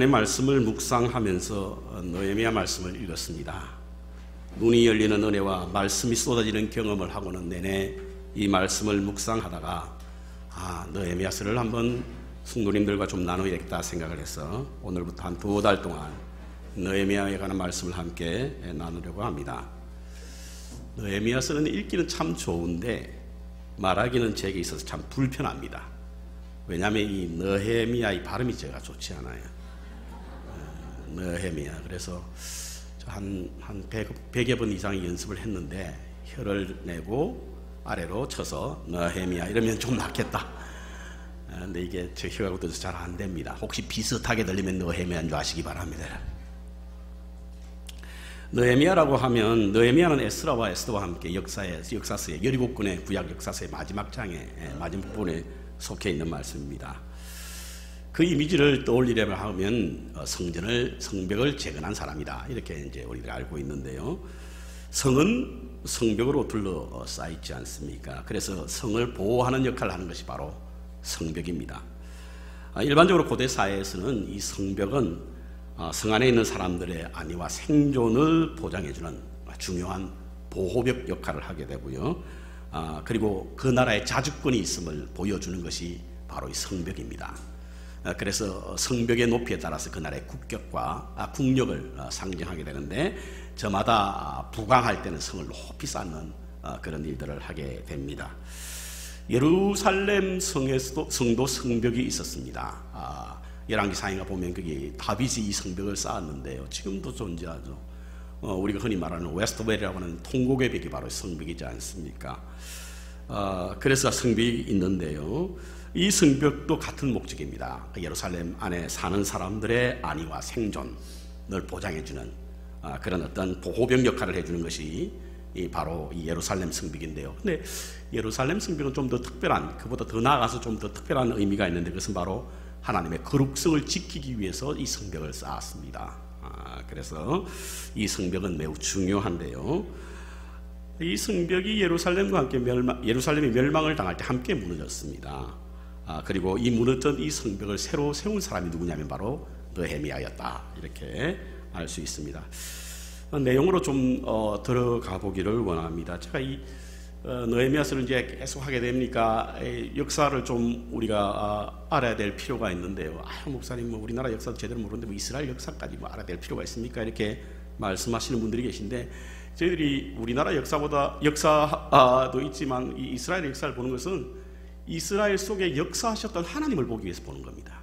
말씀을 묵상하면서 느헤미야 말씀을 읽었습니다. 눈이 열리는 은혜와 말씀이 쏟아지는 경험을 하고는 내내 이 말씀을 묵상하다가 느헤미야서를 한번 성도님들과 좀 나누어야겠다 생각을 해서 오늘부터 한 2달 동안 느헤미야에 관한 말씀을 함께 나누려고 합니다. 느헤미야서는 읽기는 참 좋은데 말하기는 제게 있어서 참 불편합니다. 왜냐하면 이 느헤미야의 발음이 제가 좋지 않아요. 느헤미야. 그래서 한 100여 번 이상 연습을 했는데 혀를 내고 아래로 쳐서 느헤미야 이러면 좀 낫겠다. 근데 이게 제 혀가 잘 안 됩니다. 혹시 비슷하게 들리면 느헤미야인 줄 아시기 바랍니다. 느헤미야라고 하면 느헤미야는 에스라와 에스더와 함께 역사서의 17권의 구약 역사서의 마지막 장에 마지막 부분에 속해 있는 말씀입니다. 그 이미지를 떠올리려면 하면 성벽을 재건한 사람이다 이렇게 이제 우리가 알고 있는데요. 성은 성벽으로 둘러싸여 있지 않습니까? 그래서 성을 보호하는 역할을 하는 것이 바로 성벽입니다. 일반적으로 고대 사회에서는 이 성벽은 성 안에 있는 사람들의 안위와 생존을 보장해주는 중요한 보호벽 역할을 하게 되고요. 그리고 그 나라의 자주권이 있음을 보여주는 것이 바로 이 성벽입니다. 그래서 성벽의 높이에 따라서 그 나라의 국격과 국력을 상징하게 되는데 저마다 부강할 때는 성을 높이 쌓는 그런 일들을 하게 됩니다. 예루살렘 성도 성벽이 있었습니다. 열왕기상에 보면 거기 다윗이 이 성벽을 쌓았는데요. 지금도 존재하죠. 우리가 흔히 말하는 웨스트웰이라고 하는 통곡의 벽이 바로 성벽이지 않습니까? 그래서 성벽이 있는데요. 이 성벽도 같은 목적입니다. 예루살렘 안에 사는 사람들의 안위와 생존을 보장해주는 그런 어떤 보호병 역할을 해주는 것이 바로 이 예루살렘 성벽인데요. 근데 예루살렘 성벽은 좀 더 특별한, 그보다 더 나아가서 좀 더 특별한 의미가 있는데 그것은 바로 하나님의 거룩성을 지키기 위해서 이 성벽을 쌓았습니다. 그래서 이 성벽은 매우 중요한데요. 이 성벽이 예루살렘과 함께 예루살렘이 멸망을 당할 때 함께 무너졌습니다. 그리고 이 무너졌던 이 성벽을 새로 세운 사람이 누구냐면 바로 느헤미야였다 이렇게 알 수 있습니다. 내용으로 좀 들어가 보기를 원합니다. 제가 이 느헤미야서를 이제 계속 하게 됩니까? 역사를 좀 우리가 알아야 될 필요가 있는데요. 목사님 뭐 우리나라 역사도 제대로 모르는데 뭐 이스라엘 역사까지 뭐 알아야 될 필요가 있습니까? 이렇게 말씀하시는 분들이 계신데 저희들이 우리나라 역사도 있지만 이 이스라엘 역사를 보는 것은 이스라엘 속에 역사하셨던 하나님을 보기 위해서 보는 겁니다.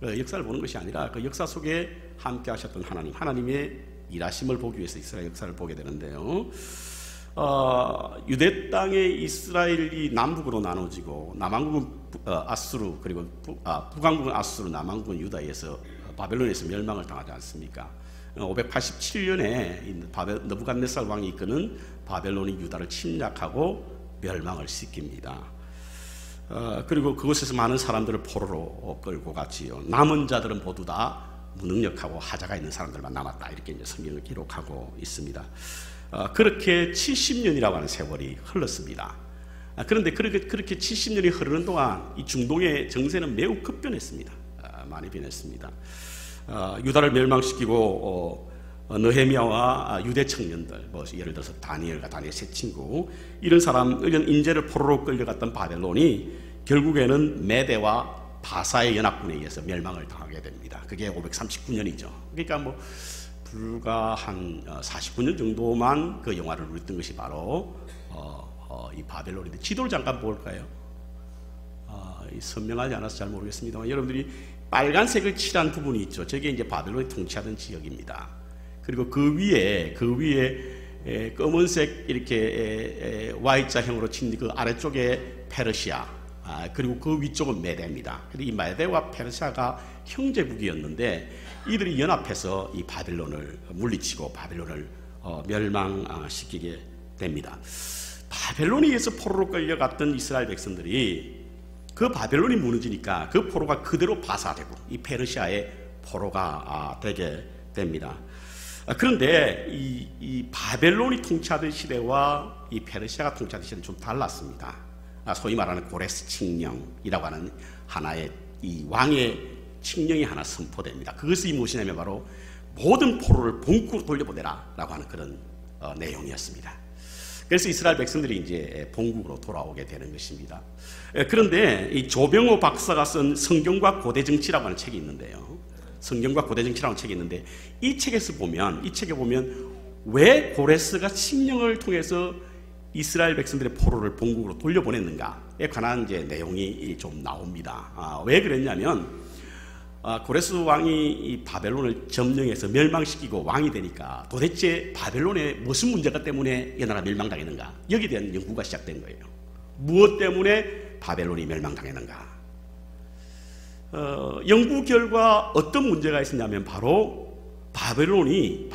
역사를 보는 것이 아니라 그 역사 속에 함께 하셨던 하나님의 일하심을 보기 위해서 이스라엘 역사를 보게 되는데요. 유대 땅의 이스라엘이 남북으로 나눠지고 남왕국은 아수르 그리고 북왕국은 아수르 남왕국은 유다에서 바벨론에서 멸망을 당하지 않습니까? 587년에 느부갓네살 왕이 이끄는 바벨론이 유다를 침략하고 멸망을 시킵니다. 그리고 그곳에서 많은 사람들을 포로로 끌고 갔지요. 남은 자들은 모두 다 무능력하고 하자가 있는 사람들만 남았다 이렇게 이제 성경을 기록하고 있습니다. 그렇게 70년이라고 하는 세월이 흘렀습니다. 그런데 그렇게 70년이 흐르는 동안 이 중동의 정세는 매우 급변했습니다. 많이 변했습니다. 유다를 멸망시키고 느헤미야와 유대 청년들, 뭐 예를 들어서 다니엘과 다니엘 세 친구 이런 인재를 포로로 끌려갔던 바벨론이 결국에는 메대와 바사의 연합군에 의해서 멸망을 당하게 됩니다. 그게 539년이죠. 그러니까 뭐 불과 한 49년 정도만 그 영화를 누렸던 것이 바로 이 바벨론인데 지도를 잠깐 볼까요? 선명하지 않아서 잘 모르겠습니다만 여러분들이 빨간색을 칠한 부분이 있죠. 저게 이제 바벨론이 통치하던 지역입니다. 그리고 그 위에 검은색 이렇게 Y자형으로 친 그 아래쪽에 페르시아, 그리고 그 위쪽은 메대입니다. 이 메대와 페르시아가 형제국이었는데 이들이 연합해서 이 바벨론을 물리치고 바벨론을 멸망시키게 됩니다. 바벨론에 의해서 포로로 끌려갔던 이스라엘 백성들이 그 바벨론이 무너지니까 그 포로가 그대로 바사되고 이 페르시아의 포로가 되게 됩니다. 그런데 이 바벨론이 통치하던 시대와 이 페르시아가 통치하던 시대는 좀 달랐습니다. 소위 말하는 고레스 칙령이라고 하는 하나의 이 왕의 칙령이 하나 선포됩니다. 그것이 무엇이냐면 바로 모든 포로를 본국으로 돌려보내라 라고 하는 그런 내용이었습니다. 그래서 이스라엘 백성들이 이제 본국으로 돌아오게 되는 것입니다. 그런데 이 조병호 박사가 쓴 성경과 고대 정치라고 하는 책이 있는데요. 성경과 고대 정치라는 책이 있는데 이 책에 보면 왜 고레스가 칙령을 통해서 이스라엘 백성들의 포로를 본국으로 돌려보냈는가에 관한 이제 내용이 좀 나옵니다. 왜 그랬냐면 고레스 왕이 이 바벨론을 점령해서 멸망시키고 왕이 되니까 도대체 바벨론에 무슨 문제가 때문에 이 나라 멸망당했는가, 여기에 대한 연구가 시작된 거예요. 무엇 때문에 바벨론이 멸망당했는가. 연구 결과 어떤 문제가 있었냐면 바로 바벨론이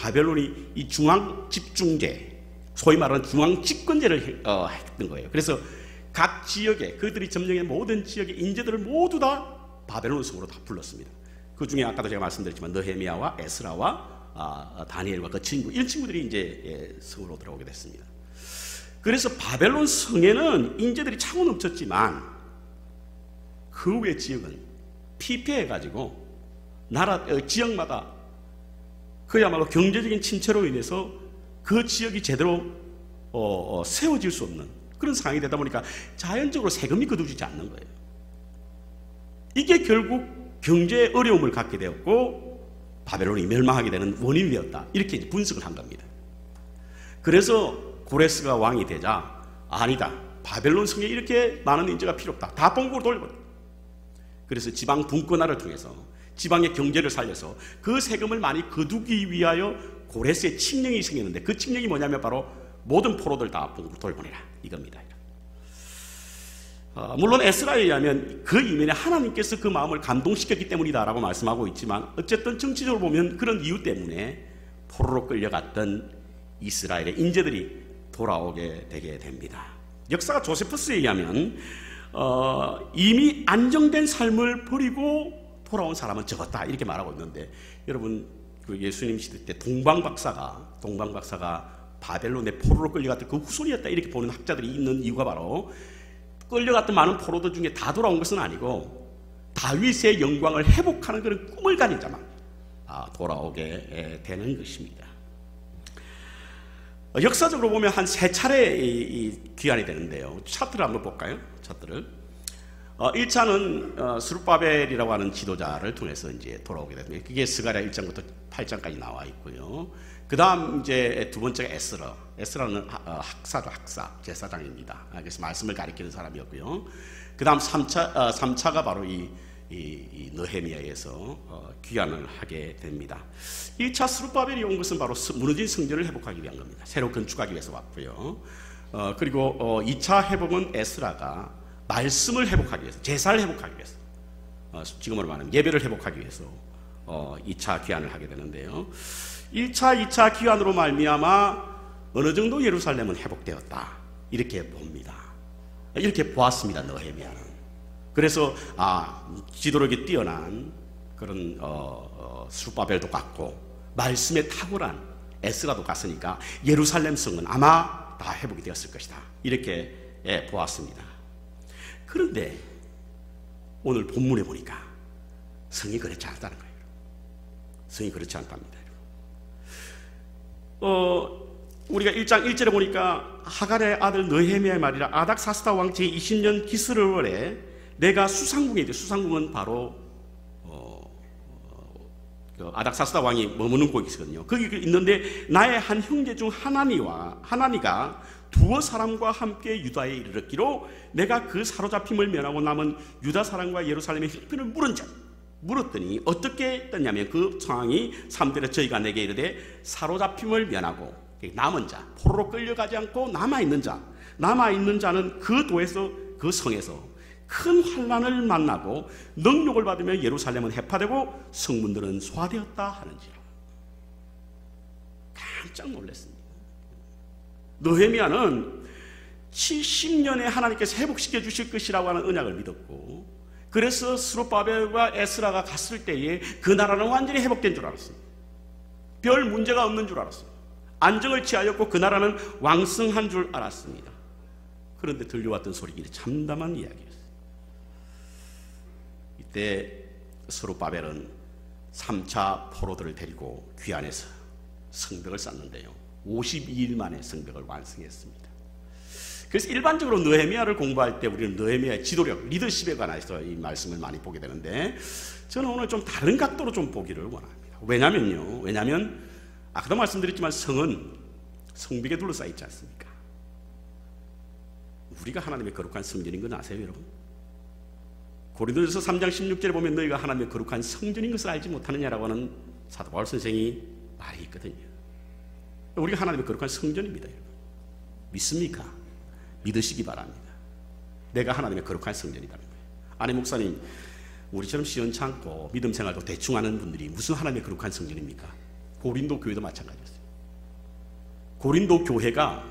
이 중앙 집중제, 소위 말하는 중앙 집권제를 했던 거예요. 그래서 각 지역에, 그들이 점령한 모든 지역의 인재들을 모두 다 바벨론 성으로 다 불렀습니다. 그 중에 아까도 제가 말씀드렸지만 느헤미야와 에스라와 다니엘과 그 친구, 이런 친구들이 이제 성으로 들어오게 됐습니다. 그래서 바벨론 성에는 인재들이 차고 넘쳤지만 그 외 지역은 피폐해가지고 지역마다 그야말로 경제적인 침체로 인해서 그 지역이 제대로 세워질 수 없는 그런 상황이 되다 보니까 자연적으로 세금이 거두지지 않는 거예요. 이게 결국 경제에 어려움을 갖게 되었고 바벨론이 멸망하게 되는 원인이 되었다, 이렇게 이제 분석을 한 겁니다. 그래서 고레스가 왕이 되자 아니다, 바벨론 성에 이렇게 많은 인재가 필요 없다, 다 본국으로 돌려버려. 그래서 지방 분권화를 통해서 지방의 경제를 살려서 그 세금을 많이 거두기 위하여 고레스의 칙령이 생겼는데, 그 칙령이 뭐냐면 바로 모든 포로들 다 본국으로 돌려보내라, 이겁니다. 물론 에스라에 의하면 그 이면에 하나님께서 그 마음을 감동시켰기 때문이다 라고 말씀하고 있지만, 어쨌든 정치적으로 보면 그런 이유 때문에 포로로 끌려갔던 이스라엘의 인재들이 돌아오게 되게 됩니다. 역사가 조세퍼스에 의하면 이미 안정된 삶을 버리고 돌아온 사람은 적었다, 이렇게 말하고 있는데, 여러분 그 예수님 시대 때 동방박사가 바벨론의 포로로 끌려갔던 그 후손이었다, 이렇게 보는 학자들이 있는 이유가 바로 끌려갔던 많은 포로들 중에 다 돌아온 것은 아니고 다윗의 영광을 회복하는 그런 꿈을 가진 자만 돌아오게 되는 것입니다. 역사적으로 보면 한 3차례 귀환이 되는데요. 차트를 한번 볼까요? 차트를. 1차는 스룹바벨이라고 하는 지도자를 통해서 이제 돌아오게 됩니다. 그게 스가랴 1장부터 8장까지 나와 있고요. 그 다음 이제 두 번째가 에스라는 학사, 제사장입니다. 그래서 말씀을 가리키는 사람이었고요. 그 다음 3차가 바로 이 느헤미야에서 귀환을 하게 됩니다. 1차 스룹바벨이 온 것은 바로 무너진 성전을 회복하기 위한 겁니다. 새로 건축하기 위해서 왔고요. 그리고 2차 회복은 에스라가 말씀을 회복하기 위해서, 제사를 회복하기 위해서, 지금으로 말하면 예배를 회복하기 위해서 2차 귀환을 하게 되는데요. 1차, 2차 귀환으로 말미암아 어느 정도 예루살렘은 회복되었다, 이렇게 봅니다. 이렇게 보았습니다, 느헤미야는. 그래서 지도력이 뛰어난 그런 스룹바벨도 갔고 말씀에 탁월한 에스라도 갔으니까 예루살렘 성은 아마 다 회복이 되었을 것이다, 이렇게 보았습니다. 그런데 오늘 본문에 보니까 성이 그렇지 않다는 거예요. 성이 그렇지 않답니다. 우리가 1장 1절에 보니까 하갈의 아들 느헤미야의 말이라 아닥사스다 왕 제20년 기스르월에 내가 수상궁에 있대. 수상궁은 바로 아닥사스다 왕이 머무는 곳이 있거든요. 거기 있는데 나의 한 형제 중 하나니가 두어 사람과 함께 유다에 이르렀기로 내가 그 사로잡힘을 면하고 남은 유다 사람과 예루살렘의 형편을 물었더니 어떻게 했냐면 그 상황이 3절에 저희가 내게 이르되 사로잡힘을 면하고 남은 자, 포로로 끌려가지 않고 남아있는 자는 그 도에서, 그 성에서 큰 환난을 만나고 능욕을 받으며 예루살렘은 해파되고 성문들은 소화되었다 하는지라. 깜짝 놀랐습니다. 느헤미야는 70년에 하나님께서 회복시켜 주실 것이라고 하는 언약을 믿었고, 그래서 스룹바벨과 에스라가 갔을 때에 그 나라는 완전히 회복된 줄 알았습니다. 별 문제가 없는 줄 알았습니다. 안정을 취하였고 그 나라는 왕성한 줄 알았습니다. 그런데 들려왔던 소리가 참담한 이야기였어요. 이때 스룹바벨은 3차 포로들을 데리고 귀환해서 성벽을 쌓는데요, 52일 만에 성벽을 완성했습니다. 그래서 일반적으로 느헤미야를 공부할 때 우리는 느헤미야의 지도력, 리더십에 관해서 이 말씀을 많이 보게 되는데, 저는 오늘 좀 다른 각도로 좀 보기를 원합니다. 왜냐하면 아까도 말씀드렸지만 성은 성벽에 둘러싸여 있지 않습니까? 우리가 하나님의 거룩한 성전인 건 아세요, 여러분? 고린도전서 3장 16절에 보면 너희가 하나님의 거룩한 성전인 것을 알지 못하느냐라고 하는 사도 바울 선생이 말이 있거든요. 우리가 하나님의 거룩한 성전입니다, 여러분. 믿습니까? 믿으시기 바랍니다. 내가 하나님의 거룩한 성전이라는 거예요. 아니, 목사님, 우리처럼 시원찮고 믿음 생활도 대충 하는 분들이 무슨 하나님의 거룩한 성전입니까? 고린도 교회도 마찬가지였어요. 고린도 교회가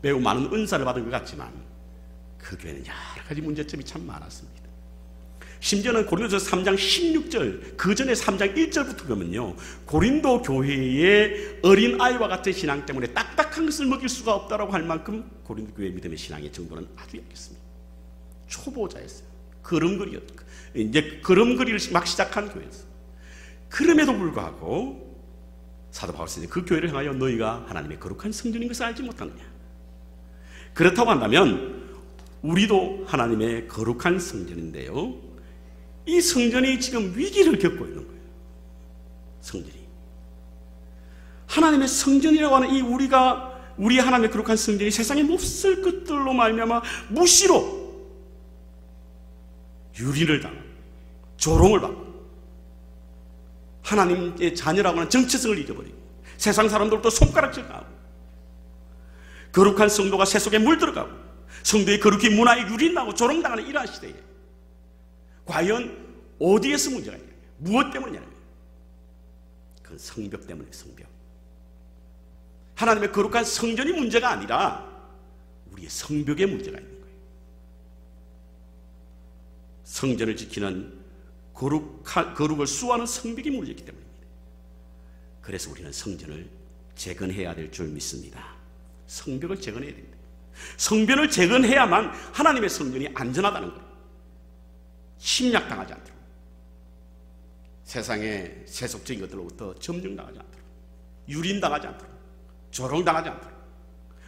매우 많은 은사를 받은 것 같지만 그 교회는 여러 가지 문제점이 참 많았습니다. 심지어는 고린도전서 3장 16절, 그 전에 3장 1절부터 보면요, 고린도 교회의 어린아이와 같은 신앙 때문에 딱딱한 것을 먹일 수가 없다라고 할 만큼 고린도 교회의 믿음의 신앙의 정도는 아주 약했습니다. 초보자였어요. 이제 걸음걸이를 막 시작한 교회였어요. 그럼에도 불구하고 사도 바울 선생님, 그 교회를 향하여 너희가 하나님의 거룩한 성전인 것을 알지 못하느냐. 그렇다고 한다면 우리도 하나님의 거룩한 성전인데요, 이 성전이 지금 위기를 겪고 있는 거예요. 성전이 하나님의 성전이라고 하는 이 우리 하나님의 거룩한 성전이 세상에 몹쓸 것들로 말미암아 무시로 유린을 당하고 조롱을 받고 하나님의 자녀라고 하는 정체성을 잊어버리고 세상 사람들도 손가락질 하고 거룩한 성도가 세속에 물들어가고 성도의 거룩히 문화에 유린나고 조롱당하는 이러한 시대에 과연 어디에서 문제가 있냐, 무엇 때문이냐면 그건 성벽 때문에, 성벽. 하나님의 거룩한 성전이 문제가 아니라 우리의 성벽에 문제가 있는 거예요. 성전을 지키는 거룩을 수호하는 성벽이 무너졌기 때문입니다. 그래서 우리는 성전을 재건해야 될 줄 믿습니다. 성벽을 재건해야 됩니다. 성벽을 재건해야만 하나님의 성전이 안전하다는 거예요. 침략당하지 않도록, 세상의 세속적인 것들로부터 점령당하지 않도록, 유린당하지 않도록, 조롱당하지 않도록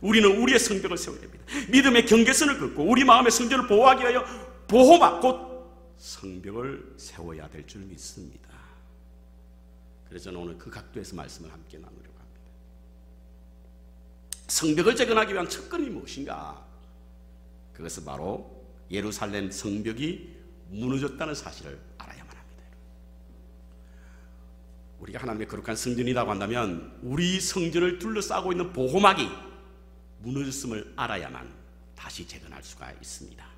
우리는 우리의 성벽을 세워야 됩니다. 믿음의 경계선을 긋고 우리 마음의 성전을 보호하기 위하여 보호막, 곧 성벽을 세워야 될 줄 믿습니다. 그래서 저는 오늘 그 각도에서 말씀을 함께 나누려고 합니다. 성벽을 재건하기 위한 첫걸음이 무엇인가? 그것은 바로 예루살렘 성벽이 무너졌다는 사실을 알아야만 합니다. 우리가 하나님의 거룩한 성전이라고 한다면 우리 성전을 둘러싸고 있는 보호막이 무너졌음을 알아야만 다시 재건할 수가 있습니다.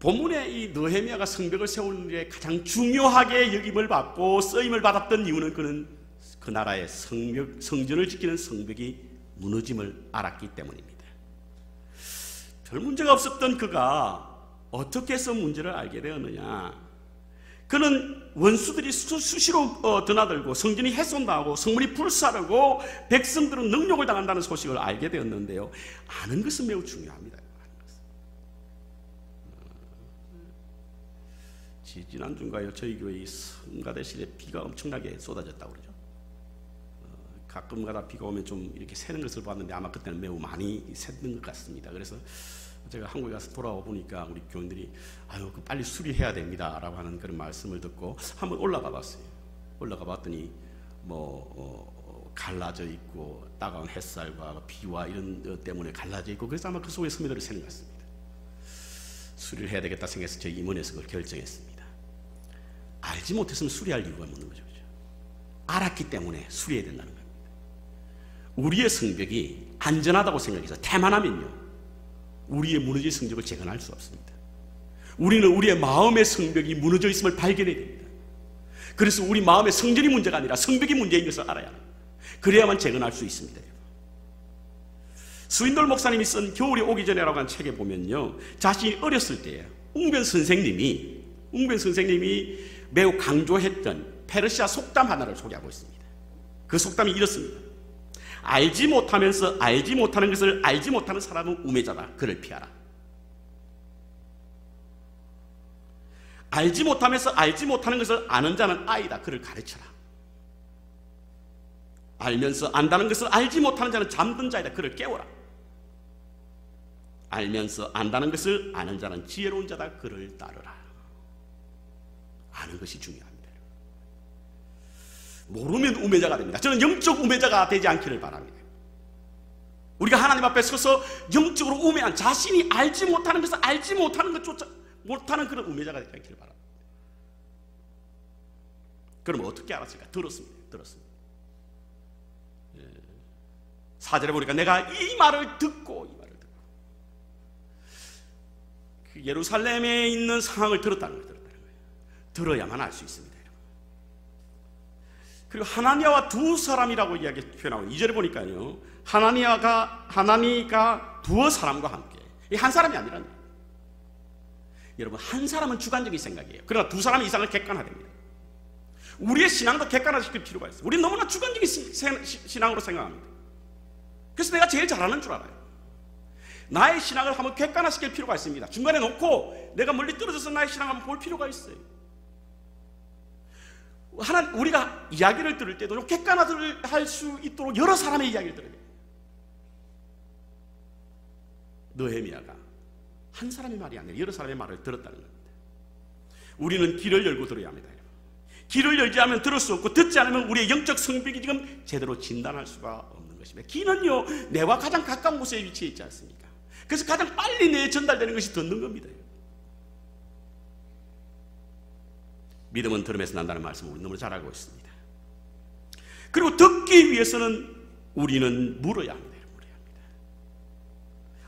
본문에 이 느헤미야가 성벽을 세우는 데 가장 중요하게 여김을 받고 쓰임을 받았던 이유는 그는 그 나라의 성전을 지키는 성벽이 무너짐을 알았기 때문입니다. 별 문제가 없었던 그가 어떻게 해서 문제를 알게 되었느냐? 그는 원수들이 수시로 드나들고 성전이 훼손당하고 성문이 불사르고 백성들은 능욕을 당한다는 소식을 알게 되었는데요, 아는 것은 매우 중요합니다. 지난주인가요? 저희 교회 성가대실에 비가 엄청나게 쏟아졌다고 그러죠. 가끔가다 비가 오면 좀 이렇게 새는 것을 봤는데 아마 그때는 매우 많이 샜는 것 같습니다. 그래서 제가 한국에 가서 돌아와 보니까 우리 교인들이 빨리 수리해야 됩니다 라고 하는 그런 말씀을 듣고 한번 올라가 봤어요. 올라가 봤더니 갈라져 있고 따가운 햇살과 비와 이런 것 때문에 갈라져 있고, 그래서 아마 그 속에 스미더를 새는 것 같습니다. 수리를 해야 되겠다 생각해서 저희 임원에서 그걸 결정했습니다. 알지 못했으면 수리할 이유가 없는 거죠. 알았기 때문에 수리해야 된다는 겁니다. 우리의 성벽이 안전하다고 생각해서 태만하면요, 우리의 무너진 성벽을 재건할 수 없습니다. 우리는 우리의 마음의 성벽이 무너져 있음을 발견해야 됩니다. 그래서 우리 마음의 성전이 문제가 아니라 성벽이 문제인 것을 알아야 합니다. 그래야만 재건할 수 있습니다. 수인돌 목사님이 쓴 겨울이 오기 전에라고 하는 책에 보면요, 자신이 어렸을 때 웅변 선생님이 매우 강조했던 페르시아 속담 하나를 소개하고 있습니다. 그 속담이 이렇습니다. 알지 못하면서 알지 못하는 것을 알지 못하는 사람은 우매자다. 그를 피하라. 알지 못하면서 알지 못하는 것을 아는 자는 아이다. 그를 가르쳐라. 알면서 안다는 것을 알지 못하는 자는 잠든 자이다. 그를 깨워라. 알면서 안다는 것을 아는 자는 지혜로운 자다. 그를 따르라. 아는 것이 중요합니다. 모르면 우매자가 됩니다. 저는 영적 우매자가 되지 않기를 바랍니다. 우리가 하나님 앞에 서서 영적으로 우매한, 자신이 알지 못하는 것을 알지 못하는 것조차 못하는 그런 우매자가 되지 않기를 바랍니다. 그럼 어떻게 알았을까? 들었습니다. 4절에 보니까 내가 이 말을 듣고 그 예루살렘에 있는 상황을 들었다는 거예요. 들어야만 알 수 있습니다. 그리고 하나니아와 두 사람이라고 이야기 표현하고 2절에 보니까요, 하나니가 두어 사람과 함께, 이 한 사람이 아니라는 거예요. 여러분, 한 사람은 주관적인 생각이에요. 그러나 두 사람 이상을 객관화됩니다. 우리의 신앙도 객관화시킬 필요가 있어요. 우리는 너무나 주관적인 신앙으로 생각합니다. 그래서 내가 제일 잘하는 줄 알아요. 나의 신앙을 한번 객관화시킬 필요가 있습니다. 중간에 놓고 내가 멀리 떨어져서 나의 신앙을 한번 볼 필요가 있어요. 우리가 이야기를 들을 때도 객관화할 수 있도록 여러 사람의 이야기를 들어야 돼요. 느헤미야가 한 사람의 말이 아니라 여러 사람의 말을 들었다는 겁니다. 우리는 귀를 열고 들어야 합니다. 귀를 열지 않으면 들을 수 없고, 듣지 않으면 우리의 영적 성벽이 지금 제대로 진단할 수가 없는 것입니다. 귀는요, 뇌와 가장 가까운 곳에 위치해 있지 않습니까? 그래서 가장 빨리 뇌에 전달되는 것이 듣는 겁니다. 믿음은 들음에서 난다는 말씀을 우리 너무 잘 알고 있습니다. 그리고 듣기 위해서는 우리는 물어야 합니다.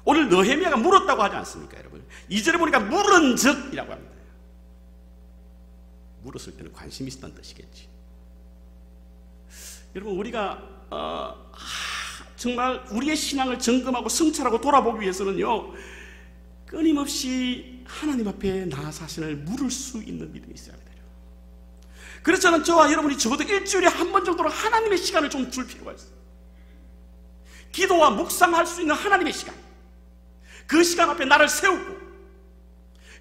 오늘 느헤미야가 물었다고 하지 않습니까, 여러분? 2절에 보니까 물은 즉이라고 합니다. 물었을 때는 관심이 있었다는 뜻이겠지. 여러분, 우리가 정말 우리의 신앙을 점검하고 성찰하고 돌아보기 위해서는요, 끊임없이 하나님 앞에 나 자신을 물을 수 있는 믿음이 있어야 합니다. 그래서 저는 저와 여러분이 적어도 일주일에 한 번 정도로 하나님의 시간을 좀 줄 필요가 있어요. 기도와 묵상할 수 있는 하나님의 시간, 그 시간 앞에 나를 세우고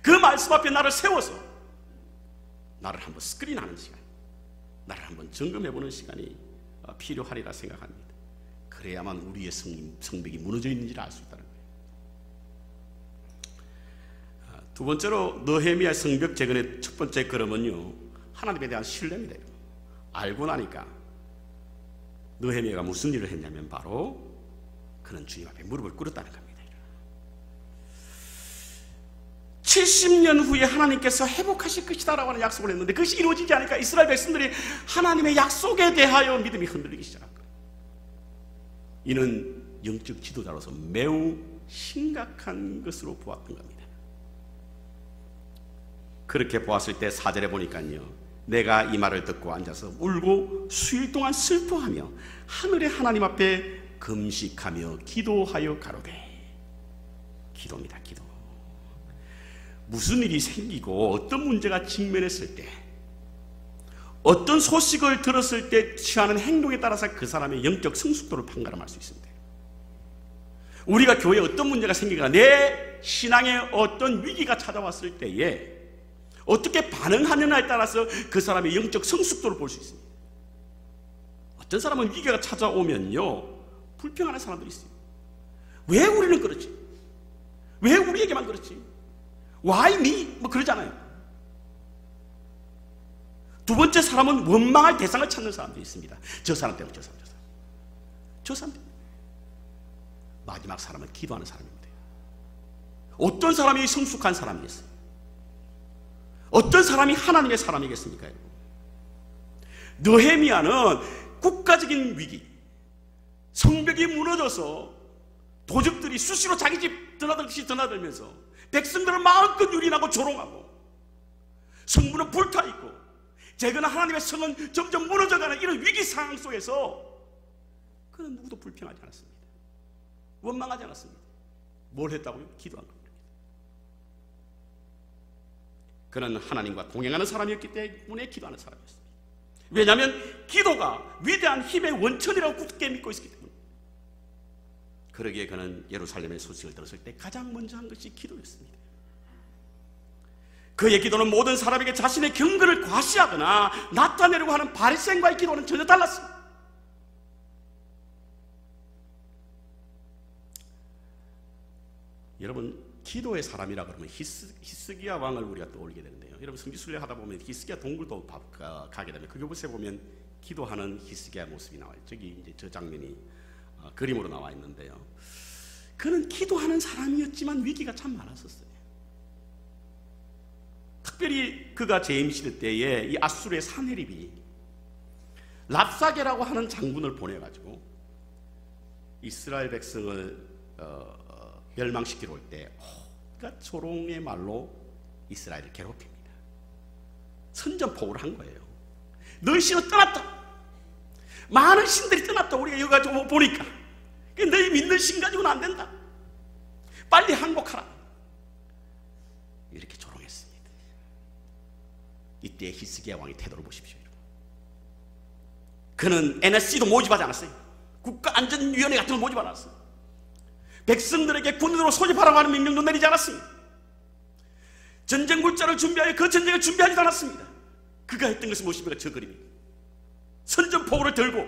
그 말씀 앞에 나를 세워서 나를 한번 스크린하는 시간, 나를 한번 점검해보는 시간이 필요하리라 생각합니다. 그래야만 우리의 성벽이 무너져 있는지를 알 수 있다는 거예요. 두 번째로 느헤미야 성벽 재건의 첫 번째 걸음은요, 하나님에 대한 신뢰입니다. 알고 나니까 느헤미야가 무슨 일을 했냐면 바로 그는 주님 앞에 무릎을 꿇었다는 겁니다. 70년 후에 하나님께서 회복하실 것이다 라고 하는 약속을 했는데 그것이 이루어지지 않으니까 이스라엘 백성들이 하나님의 약속에 대하여 믿음이 흔들리기 시작한 거예요. 이는 영적 지도자로서 매우 심각한 것으로 보았던 겁니다. 그렇게 보았을 때 4절에 보니까요, 내가 이 말을 듣고 앉아서 울고 수일 동안 슬퍼하며 하늘의 하나님 앞에 금식하며 기도하여 가로되. 기도입니다. 기도. 무슨 일이 생기고 어떤 문제가 직면했을 때, 어떤 소식을 들었을 때 취하는 행동에 따라서 그 사람의 영적 성숙도를 판가름할 수 있습니다. 우리가 교회에 어떤 문제가 생기거나 내 신앙에 어떤 위기가 찾아왔을 때에 어떻게 반응하느냐에 따라서 그 사람의 영적 성숙도를 볼 수 있습니다. 어떤 사람은 위기가 찾아오면요, 불평하는 사람들이 있어요. 왜 우리는 그렇지? 왜 우리에게만 그렇지? Why me? 뭐 그러잖아요. 두 번째 사람은 원망할 대상을 찾는 사람도 있습니다. 저 사람 때문에, 저 사람 때문에. 마지막 사람은 기도하는 사람입니다. 어떤 사람이 성숙한 사람이겠어요? 어떤 사람이 하나님의 사람이겠습니까? 느헤미야는 국가적인 위기, 성벽이 무너져서 도적들이 수시로 자기 집 드나들듯이 드나들면서 백성들을 마음껏 유린하고 조롱하고 성문은 불타있고 재건한 하나님의 성은 점점 무너져가는 이런 위기 상황 속에서 그는 누구도 불평하지 않았습니다. 원망하지 않았습니다. 뭘 했다고요? 기도한 겁니다. 그는 하나님과 동행하는 사람이었기 때문에 기도하는 사람이었습니다. 왜냐하면 기도가 위대한 힘의 원천이라고 굳게 믿고 있었기 때문에. 그러기에 그는 예루살렘의 소식을 들었을 때 가장 먼저 한 것이 기도였습니다. 그의 기도는 모든 사람에게 자신의 경건을 과시하거나 나타내려고 하는 바리새인과의 기도는 전혀 달랐습니다. 여러분, 기도의 사람이라 그러면 히스기야 왕을 우리가 떠올리게 되는데요. 여러분, 성지순례 하다 보면 히스기야 동굴도 가게 되면 그곳에 보면 기도하는 히스기야 모습이 나와요. 저기 이제 저 장면이 그림으로 나와 있는데요. 그는 기도하는 사람이었지만 위기가 참 많았었어요. 특별히 그가 재임 시대 때에 이 아수르의 산헤립이 랍사게라고 하는 장군을 보내가지고 이스라엘 백성을 멸망시키러 올 때 그러니까 조롱의 말로 이스라엘을 괴롭힙니다. 선전포고를 한 거예요. 너희 신은 떠났다. 많은 신들이 떠났다. 우리가 여기 가지고 보니까 너희 믿는 신 가지고는 안 된다. 빨리 항복하라. 이렇게 조롱했습니다. 이때 히스기야 왕의 태도를 보십시오. 그는 NSC도 모집하지 않았어요. 국가안전위원회 같은 걸 모집 안 했어요. 백성들에게 군으로 소집하라고 하는 명령도 내리지 않았습니다. 전쟁 물자를 준비하여 그 전쟁을 준비하지도 않았습니다. 그가 했던 것은 무엇입니까? 저 그림이 선전포고를 들고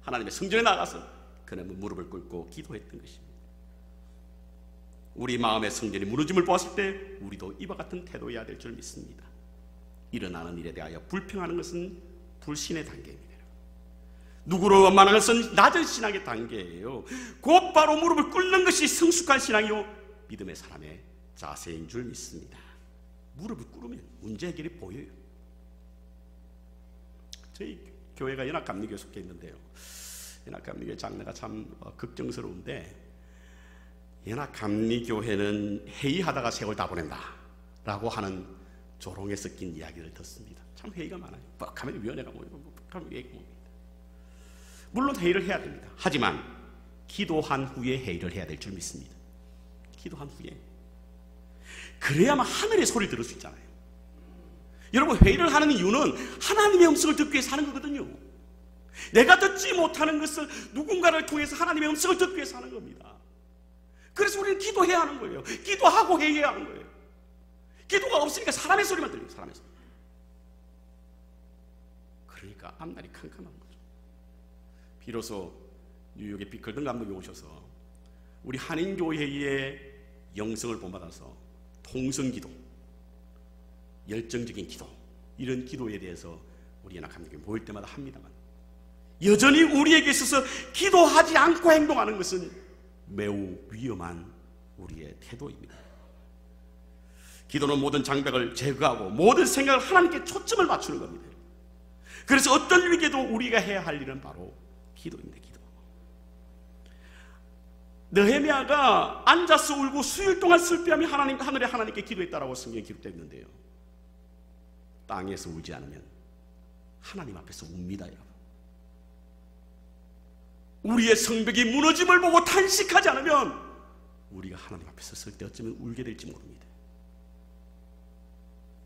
하나님의 성전에 나가서 그는 무릎을 꿇고 기도했던 것입니다. 우리 마음의 성전이 무너짐을 보았을 때 우리도 이와 같은 태도여야 될 줄 믿습니다. 일어나는 일에 대하여 불평하는 것은 불신의 단계입니다. 누구를 원망하는 것은 낮은 신앙의 단계예요. 곧바로 무릎을 꿇는 것이 성숙한 신앙이요 믿음의 사람의 자세인 줄 믿습니다. 무릎을 꿇으면 문제 해결이 보여요. 저희 교회가 연합감리교에 속해 있는데요, 연합감리교회 장례가 참 걱정스러운데, 연합감리교회는 회의하다가 세월 다 보낸다 라고 하는 조롱에 섞인 이야기를 듣습니다. 참 회의가 많아요. 뻑하면 위원회가 모이고 뻑하면 회의가 모입니다. 물론 회의를 해야 됩니다. 하지만 기도한 후에 회의를 해야 될 줄 믿습니다. 기도한 후에. 그래야만 하늘의 소리를 들을 수 있잖아요. 여러분, 회의를 하는 이유는 하나님의 음성을 듣기 위해서 하는 거거든요. 내가 듣지 못하는 것을 누군가를 통해서 하나님의 음성을 듣기 위해서 하는 겁니다. 그래서 우리는 기도해야 하는 거예요. 기도하고 회의해야 하는 거예요. 기도가 없으니까 사람의 소리만 들려요. 사람의 소리. 그러니까 앞날이 캄캄한 거죠. 비로소 뉴욕의 비클던 감독이 오셔서 우리 한인교회의 영성을 본받아서 통성기도, 열정적인 기도, 이런 기도에 대해서 우리 연합감독이 모일 때마다 합니다만, 여전히 우리에게 있어서 기도하지 않고 행동하는 것은 매우 위험한 우리의 태도입니다. 기도는 모든 장벽을 제거하고 모든 생각을 하나님께 초점을 맞추는 겁니다. 그래서 어떤 위기에도 우리가 해야 할 일은 바로 기도입니다. 기도. 느헤미야가 앉아서 울고 수일 동안 슬퍼하며 하늘의 하나님께 기도했다라고 성경에 기록되어 있는데요, 땅에서 울지 않으면 하나님 앞에서 웁니다. 여러분, 우리의 성벽이 무너짐을 보고 탄식하지 않으면 우리가 하나님 앞에 섰을 때 어쩌면 울게 될지 모릅니다.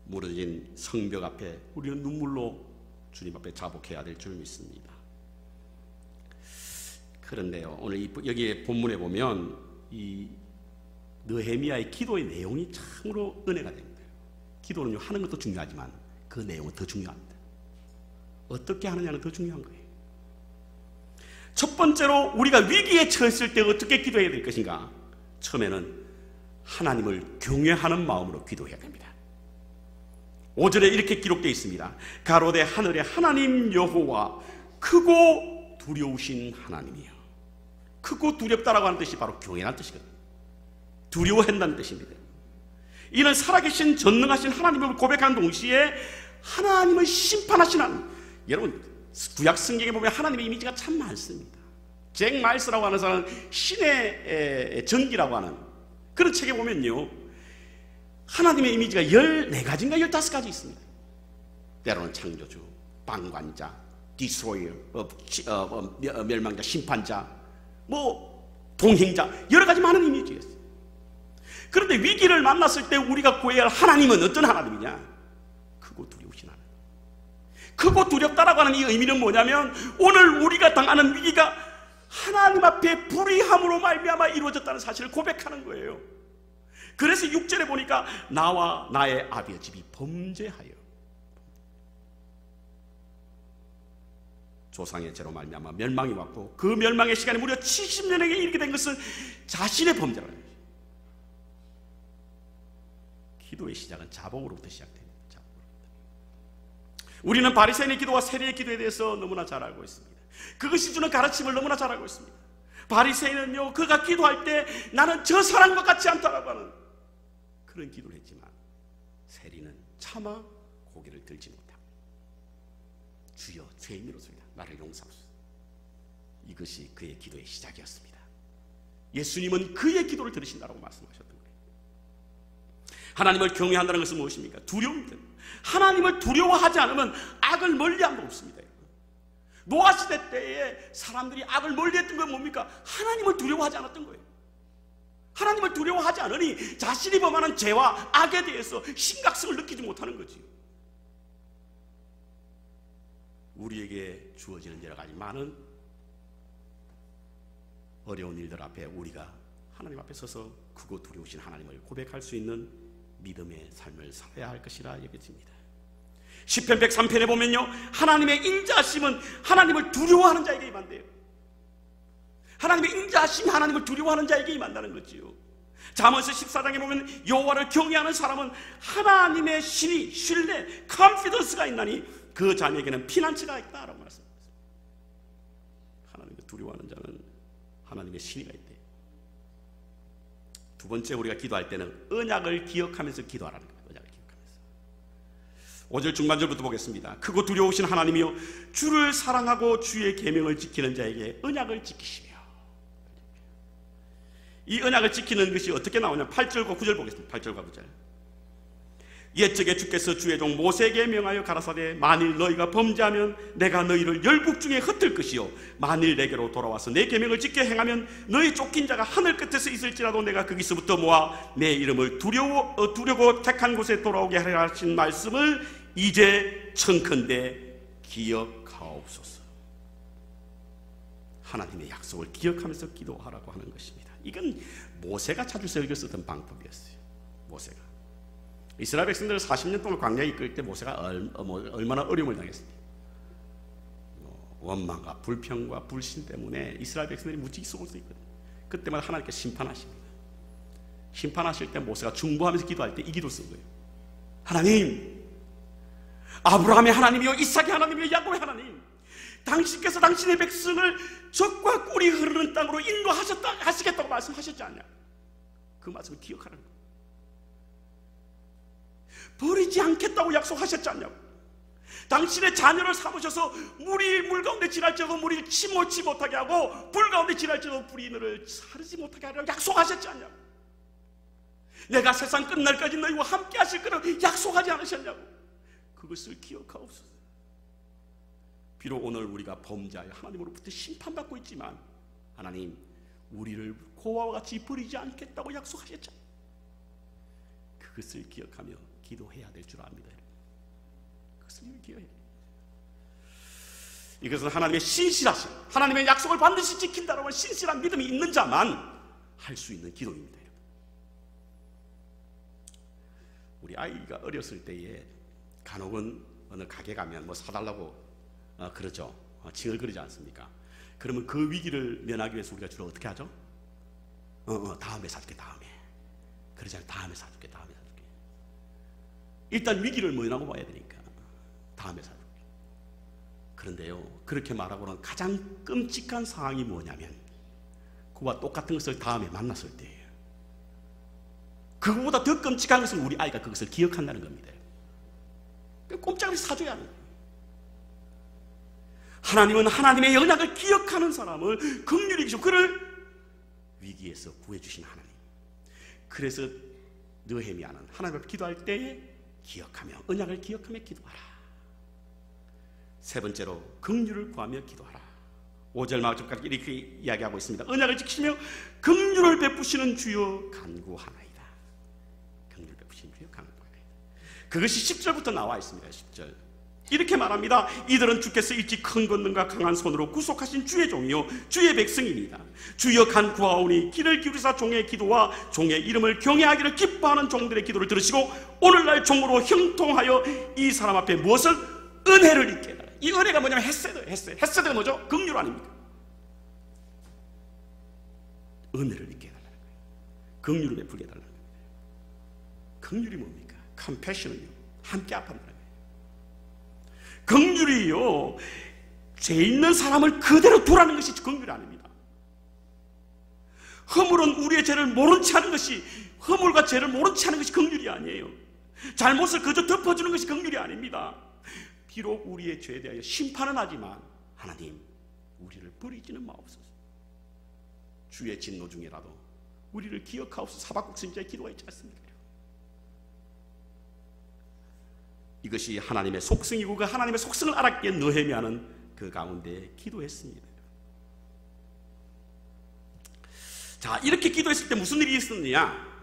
무너진 성벽 앞에 우리는 눈물로 주님 앞에 자복해야 될 줄 믿습니다. 그런데요, 오늘 여기에 본문에 보면 이 느헤미야의 기도의 내용이 참으로 은혜가 됩니다. 기도는 하는 것도 중요하지만 그 내용은 더 중요합니다. 어떻게 하느냐는 더 중요한 거예요. 첫 번째로 우리가 위기에 처했을 때 어떻게 기도해야 될 것인가? 처음에는 하나님을 경외하는 마음으로 기도해야 됩니다. 5절에 이렇게 기록되어 있습니다. 가로되 하늘의 하나님 여호와 크고 두려우신 하나님이요. 크고 두렵다라고 하는 뜻이 바로 경외라는 뜻이거든요. 두려워한다는 뜻입니다. 이는 살아계신 전능하신 하나님을 고백하는 동시에 하나님을 심판하신 하나님. 여러분, 구약 성경에 보면 하나님의 이미지가 참 많습니다. 잭 마일스라고 하는 사람은 신의 전기라고 하는 그런 책에 보면요, 하나님의 이미지가 14가지인가 15가지 있습니다. 때로는 창조주, 방관자, 디스트로이어, 멸망자, 심판자, 동행자, 여러 가지 많은 이미지가 있어요. 그런데 위기를 만났을 때 우리가 구해야 할 하나님은 어떤 하나님이냐? 크고 두려우신 하나님. 크고 두렵다라고 하는 이 의미는 뭐냐면, 오늘 우리가 당하는 위기가 하나님 앞에 불의함으로 말미암아 이루어졌다는 사실을 고백하는 거예요. 그래서 6절에 보니까 나와 나의 아비의 집이 범죄하여 조상의 죄로 말미암아 멸망이 왔고 그 멸망의 시간이 무려 70년에게 이르게 된 것은 자신의 범죄라는 거예요. 기도의 시작은 자복으로부터 시작됩니다. 우리는 바리새인의 기도와 세리의 기도에 대해서 너무나 잘 알고 있습니다. 그것이 주는 가르침을 너무나 잘 알고 있습니다. 바리새인은요, 그가 기도할 때 나는 저 사람과 같지 않다라고 하는 그런 기도를 했지만, 세리는 차마 고개를 들지 못하고 주여 죄인으로소이다 나를 용서하소서. 이것이 그의 기도의 시작이었습니다. 예수님은 그의 기도를 들으신다라고 말씀하셨던 거예요. 하나님을 경외한다는 것은 무엇입니까? 두려움입니다. 하나님을 두려워하지 않으면 악을 멀리한 법 없습니다. 노아시대 때에 사람들이 악을 멀리했던 건 뭡니까? 하나님을 두려워하지 않았던 거예요. 하나님을 두려워하지 않으니 자신이 범하는 죄와 악에 대해서 심각성을 느끼지 못하는 거지요. 우리에게 주어지는 여러 가지 많은 어려운 일들 앞에 우리가 하나님 앞에 서서 크고 두려우신 하나님을 고백할 수 있는 믿음의 삶을 살아야 할 것이라 여겨집니다. 시편 103편에 보면요, 하나님의 인자하심은 하나님을 두려워하는 자에게 임한대요. 하나님의 인자하심이 하나님을 두려워하는 자에게 임한다는 거지요. 잠언서 14장에 보면 여호와를 경외하는 사람은 하나님의 신이 신뢰, 컨피던스가 있나니 그 자녀에게는 피난처가 있다라고 말씀합니다. 하나님을 두려워하는 자는 하나님의 신이가 있대요. 두 번째, 우리가 기도할 때는 언약을 기억하면서 기도하라는 거예요. 언약을 기억하면서. 5절 중반절부터 보겠습니다. 크고 두려우신 하나님이여 주를 사랑하고 주의 계명을 지키는 자에게 언약을 지키시며. 이 언약을 지키는 것이 어떻게 나오냐? 8절과 9절 보겠습니다. 8절과 9절. 옛적에 주께서 주의 종 모세에게 명하여 가라사대 만일 너희가 범죄하면 내가 너희를 열국 중에 흩을 것이요 만일 내게로 돌아와서 내 계명을 지켜 행하면 너희 쫓긴 자가 하늘 끝에서 있을지라도 내가 거기서부터 모아 내 이름을 두려고 택한 곳에 돌아오게 하라 하신 말씀을 이제 청컨대 기억하옵소서. 하나님의 약속을 기억하면서 기도하라고 하는 것입니다. 이건 모세가 자주 쓰던 방법이었어요. 모세가 이스라엘 백성들을 40년 동안 광야에 이끌 때 모세가 얼마나 어려움을 당했습니까? 원망과 불평과 불신 때문에 이스라엘 백성들이 무지개 속을 수 있거든요. 그때마다 하나님께서 심판하십니다. 심판하실 때 모세가 중보하면서 기도할 때 이 기도를 쓴 거예요. 하나님, 아브라함의 하나님이요 이삭의 하나님이요 야곱의 하나님, 당신께서 당신의 백성을 적과 꿀이 흐르는 땅으로 인도하시겠다고 말씀하셨지 않냐? 그 말씀을 기억하라는 거예요. 버리지 않겠다고 약속하셨지 않냐고. 당신의 자녀를 삼으셔서 물이 물 가운데 지날지라도 물이 침몰치 못하게 하고 불 가운데 지날지라도 불이 너를 사르지 못하게 하라고 약속하셨지 않냐고. 내가 세상 끝날까지 너희와 함께 하실 거라고 약속하지 않으셨냐고. 그것을 기억하옵소서. 비록 오늘 우리가 범죄하여 하나님으로부터 심판받고 있지만 하나님 우리를 고아와 같이 버리지 않겠다고 약속하셨잖아요. 그것을 기억하며 기도해야 될 줄 압니다. 그것을 기억해야 돼요. 이것은 하나님의 신실하심, 하나님의 약속을 반드시 지킨다라고 하는 신실한 믿음이 있는 자만 할 수 있는 기도입니다. 우리 아이가 어렸을 때에 간혹은 어느 가게 가면 뭐 사달라고 그러죠. 칭얼거리지 않습니까? 그러면 그 위기를 면하기 위해서 우리가 주로 어떻게 하죠? 다음에 사줄게, 다음에. 그러지 않아요. 다음에 사줄게, 다음에 사줄게. 일단 위기를 면하고 봐야 되니까 다음에 사줄게. 그런데요, 그렇게 말하고는 가장 끔찍한 상황이 뭐냐면 그와 똑같은 것을 다음에 만났을 때예요. 그거보다 더 끔찍한 것은 우리 아이가 그것을 기억한다는 겁니다. 꼼짝없이 사줘야 하는 거예요. 하나님은 하나님의 언약을 기억하는 사람을 긍휼히 여기시고 그를 위기에서 구해주신 하나님. 그래서 느헤미야는 하나님 앞에 기도할 때에 기억하며 언약을 기억하며 기도하라. 세 번째로 긍휼을 구하며 기도하라. 5절 마지막까지 이렇게 이야기하고 있습니다. 언약을 지키시며 긍휼을 베푸시는 주여 간구하나이다. 긍휼을 베푸시는 주여 간구하나이다. 그것이 10절부터 나와 있습니다. 10절. 이렇게 말합니다. 이들은 주께서 일찍 큰 권능과 강한 손으로 구속하신 주의 종이요 주의 백성입니다. 주여 간 구하오니 귀를 기울이사 종의 기도와 종의 이름을 경외하기를 기뻐하는 종들의 기도를 들으시고 오늘날 종으로 형통하여 이 사람 앞에 무엇을? 은혜를 입게 해달라. 이 은혜가 뭐냐면 헤세드가 뭐죠? 긍휼 아닙니까? 은혜를 입게 해달라는 거예요. 긍휼을 베풀게 해달라는 거예요. 긍휼이 뭡니까? 컴패션은요 함께 아파한다는 거예요. 긍휼이요 죄 있는 사람을 그대로 두라는 것이 긍휼이 아닙니다. 허물은 우리의 죄를 모른 채 하는 것이, 허물과 죄를 모른 채 하는 것이 긍휼이 아니에요. 잘못을 그저 덮어주는 것이 긍휼이 아닙니다. 비록 우리의 죄에 대하여 심판은 하지만 하나님 우리를 버리지는 마옵소서. 주의 진노 중에라도 우리를 기억하옵소서. 하박국 선지자의 기도가 있지 않습니까? 이것이 하나님의 속성이고 그 하나님의 속성을 알았기에 느헤미야는 그 가운데 기도했습니다. 자, 이렇게 기도했을 때 무슨 일이 있었느냐?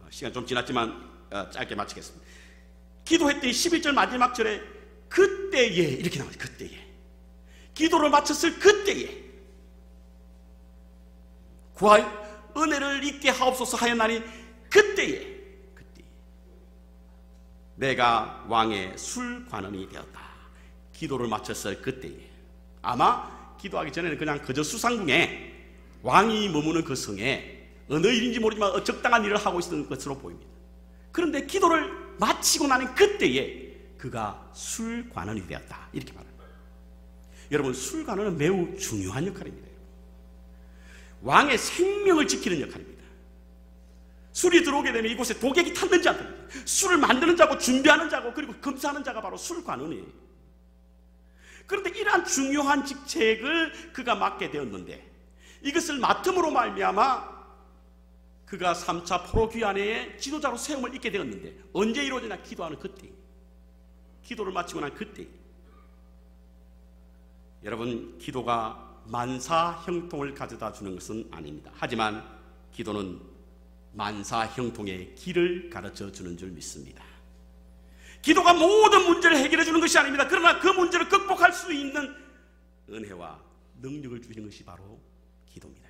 시간 좀 지났지만 짧게 마치겠습니다. 기도했더니 11절 마지막 절에 그때에 이렇게 나와요. 그때에 기도를 마쳤을 그때에 구하여 은혜를 입게 하옵소서 하였나니 그때에 내가 왕의 술관원이 되었다. 기도를 마쳤을 그때에, 아마 기도하기 전에는 그냥 그저 수상궁에 왕이 머무는 그 성에 어느 일인지 모르지만 적당한 일을 하고 있었던 것으로 보입니다. 그런데 기도를 마치고 나는 그때에 그가 술관원이 되었다. 이렇게 말합니다. 여러분, 술관원은 매우 중요한 역할입니다. 왕의 생명을 지키는 역할입니다. 술이 들어오게 되면 이곳에 독액이 탔는지 안 탔는지, 술을 만드는 자고 준비하는 자고 그리고 검사하는 자가 바로 술관원이에요. 그런데 이러한 중요한 직책을 그가 맡게 되었는데, 이것을 맡음으로 말미암아 그가 3차 포로귀환의 지도자로 세움을 입게 되었는데, 언제 이루어지나? 기도하는 그때, 기도를 마치고 난 그때. 여러분, 기도가 만사 형통을 가져다 주는 것은 아닙니다. 하지만 기도는 만사 형통의 길을 가르쳐 주는 줄 믿습니다. 기도가 모든 문제를 해결해 주는 것이 아닙니다. 그러나 그 문제를 극복할 수 있는 은혜와 능력을 주시는 것이 바로 기도입니다.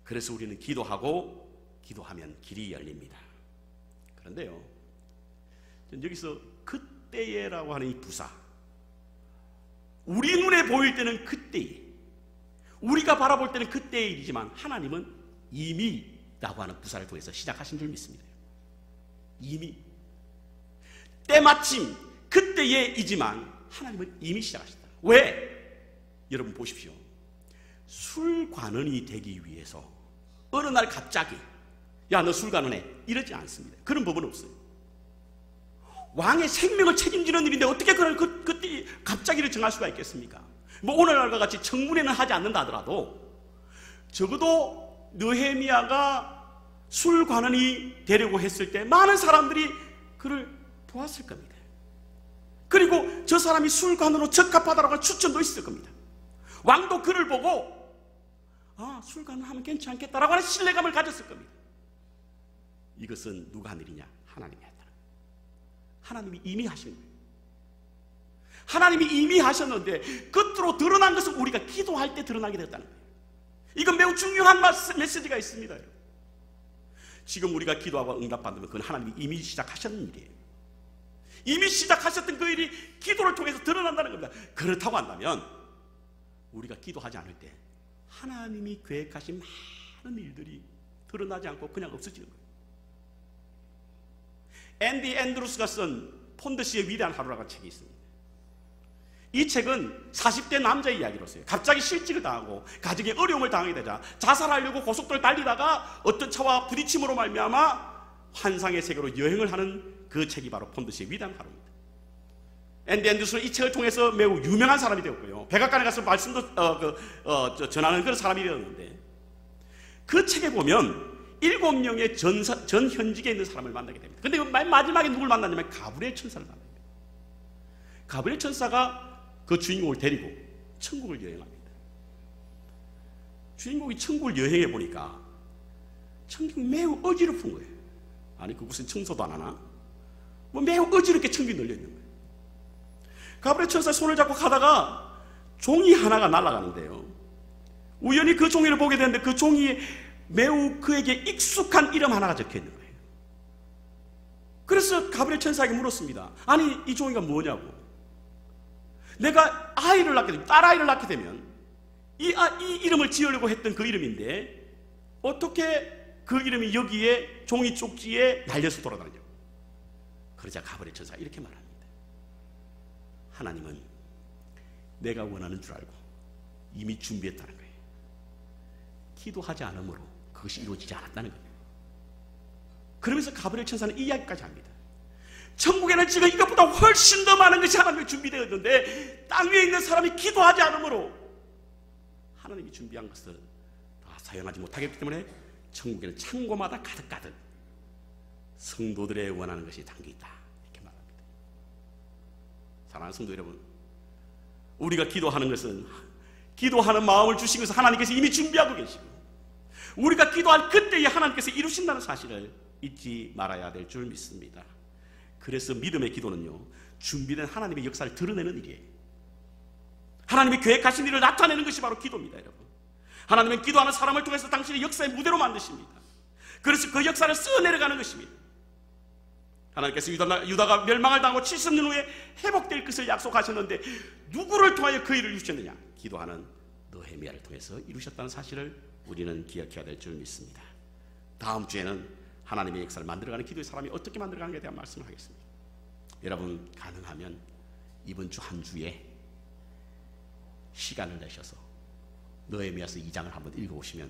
그래서 우리는 기도하고 기도하면 길이 열립니다. 그런데요, 여기서 그때에라고 하는 이 부사, 우리 눈에 보일 때는 그때에, 우리가 바라볼 때는 그때의 일이지만 하나님은 이미라고 하는 부사를 통해서 시작하신 줄 믿습니다. 이미, 때마침 그때의이지만 하나님은 이미 시작하셨다. 왜? 여러분 보십시오. 술관원이 되기 위해서 어느 날 갑자기 야, 너 술관원해, 이러지 않습니다. 그런 법은 없어요. 왕의 생명을 책임지는 일인데 어떻게 그때 갑자기를 정할 수가 있겠습니까? 뭐 오늘날과 같이 청문회는 하지 않는다 하더라도 적어도 느헤미야가 술관원이 되려고 했을 때 많은 사람들이 그를 보았을 겁니다. 그리고 저 사람이 술관원으로 적합하다라고 하는 추천도 있을 겁니다. 왕도 그를 보고 술관원 하면 괜찮겠다라고 하는 신뢰감을 가졌을 겁니다. 이것은 누가 한 일이냐? 하나님이 했다. 하나님이 이미 하신 거예요. 하나님이 이미 하셨는데 겉으로 드러난 것은 우리가 기도할 때 드러나게 되었다는 거예요. 이건 매우 중요한 메시지가 있습니다. 여러분. 지금 우리가 기도하고 응답받으면 그건 하나님이 이미 시작하셨는 일이에요. 이미 시작하셨던 그 일이 기도를 통해서 드러난다는 겁니다. 그렇다고 한다면 우리가 기도하지 않을 때 하나님이 계획하신 많은 일들이 드러나지 않고 그냥 없어지는 거예요. 앤디 앤드루스가 쓴 폰드시의 위대한 하루라는 책이 있습니다. 이 책은 40대 남자의 이야기로서요. 갑자기 실직을 당하고 가정에 어려움을 당하게 되자 자살하려고 고속도로를 달리다가 어떤 차와 부딪힘으로 말미암아 환상의 세계로 여행을 하는 그 책이 바로 폰드시의 위대한 하루입니다. 앤디 앤드루스는 이 책을 통해서 매우 유명한 사람이 되었고요. 백악관에 가서 말씀도 전하는 그런 사람이 되었는데, 그 책에 보면 7명의 전 현직에 있는 사람을 만나게 됩니다. 근데 맨 마지막에 누굴 만났냐면 가브리엘 천사를 만납니다. 가브리엘 천사가 그 주인공을 데리고 천국을 여행합니다. 주인공이 천국을 여행해 보니까 천국이 매우 어지럽은 거예요. 아니, 그곳은 청소도 안 하나? 매우 어지럽게 청비 널려 있는 거예요. 가브리엘 천사 손을 잡고 가다가 종이 하나가 날아가는데요, 우연히 그 종이를 보게 되는데 그 종이에 매우 그에게 익숙한 이름 하나가 적혀 있는 거예요. 그래서 가브리엘 천사에게 물었습니다. 아니, 이 종이가 뭐냐고. 내가 아이를 낳게 되면, 딸아이를 낳게 되면 이 이름을 지으려고 했던 그 이름인데 어떻게 그 이름이 여기에 종이 쪽지에 날려서 돌아다니냐고. 그러자 가브리엘 천사 이렇게 말합니다. 하나님은 내가 원하는 줄 알고 이미 준비했다는 거예요. 기도하지 않으므로 그것이 이루어지지 않았다는 거예요. 그러면서 가브리엘 천사는 이 이야기까지 합니다. 천국에는 지금 이것보다 훨씬 더 많은 것이 하나님께 준비되었는데 땅 위에 있는 사람이 기도하지 않으므로 하나님이 준비한 것을 다 사용하지 못하기 때문에 천국에는 창고마다 가득가득 성도들의 원하는 것이 담겨있다, 이렇게 말합니다. 사랑하는 성도 여러분, 우리가 기도하는 것은, 기도하는 마음을 주신 것은 하나님께서 이미 준비하고 계시고 우리가 기도할 그때에 하나님께서 이루신다는 사실을 잊지 말아야 될 줄 믿습니다. 그래서 믿음의 기도는요, 준비된 하나님의 역사를 드러내는 일이에요. 하나님이 계획하신 일을 나타내는 것이 바로 기도입니다. 여러분, 하나님은 기도하는 사람을 통해서 당신의 역사의 무대로 만드십니다. 그래서 그 역사를 써내려가는 것입니다. 하나님께서 유다가 멸망을 당하고 70년 후에 회복될 것을 약속하셨는데 누구를 통하여 그 일을 이루셨느냐? 기도하는 느헤미야를 통해서 이루셨다는 사실을 우리는 기억해야 될 줄 믿습니다. 다음 주에는 하나님의 역사를 만들어가는 기도의 사람이 어떻게 만들어가는가에 대한 말씀을 하겠습니다. 여러분, 가능하면 이번 주 한 주에 시간을 내셔서 느헤미야서 2장을 한번 읽어보시면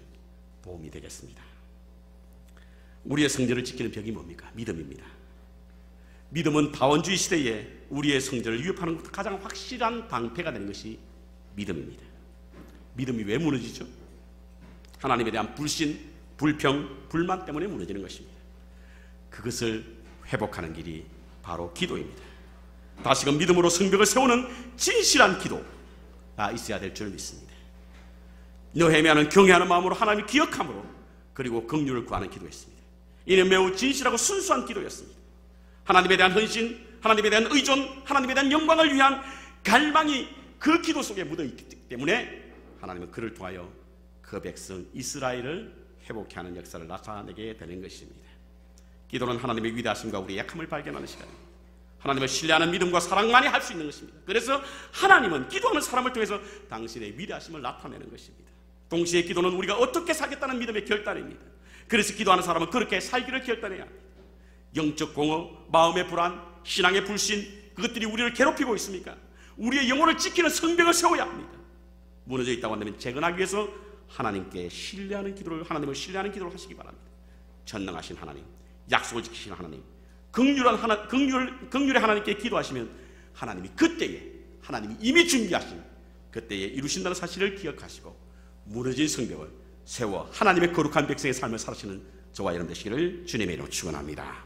도움이 되겠습니다. 우리의 성전을 지키는 벽이 뭡니까? 믿음입니다. 믿음은 다원주의 시대에 우리의 성전을 위협하는 가장 확실한 방패가 되는 것이 믿음입니다. 믿음이 왜 무너지죠? 하나님에 대한 불신, 불평, 불만 때문에 무너지는 것입니다. 그것을 회복하는 길이 바로 기도입니다. 다시금 믿음으로 성벽을 세우는 진실한 기도가 있어야 될 줄 믿습니다. 느헤미야는 경외하는 마음으로 하나님을 기억함으로 그리고 긍휼을 구하는 기도였습니다. 이는 매우 진실하고 순수한 기도였습니다. 하나님에 대한 헌신, 하나님에 대한 의존, 하나님에 대한 영광을 위한 갈망이 그 기도 속에 묻어있기 때문에 하나님은 그를 통하여 그 백성 이스라엘을 회복케 하는 역사를 나타내게 되는 것입니다. 기도는 하나님의 위대하심과 우리의 약함을 발견하는 시간입니다. 하나님을 신뢰하는 믿음과 사랑만이 할 수 있는 것입니다. 그래서 하나님은 기도하는 사람을 통해서 당신의 위대하심을 나타내는 것입니다. 동시에 기도는 우리가 어떻게 살겠다는 믿음의 결단입니다. 그래서 기도하는 사람은 그렇게 살기를 결단해야 합니다. 영적 공허, 마음의 불안, 신앙의 불신, 그것들이 우리를 괴롭히고 있습니까? 우리의 영혼을 지키는 성벽을 세워야 합니다. 무너져 있다고 한다면 재건하기 위해서 하나님께 신뢰하는 기도를, 하나님을 신뢰하는 기도를 하시기 바랍니다. 전능하신 하나님, 약속을 지키시는 하나님, 긍휼의 하나님께 기도하시면 하나님이 그때에, 하나님이 이미 준비하신 그때에 이루신다는 사실을 기억하시고 무너진 성벽을 세워 하나님의 거룩한 백성의 삶을 살아시는 저와 여러분 되시기를 주님의 이름으로 축원합니다.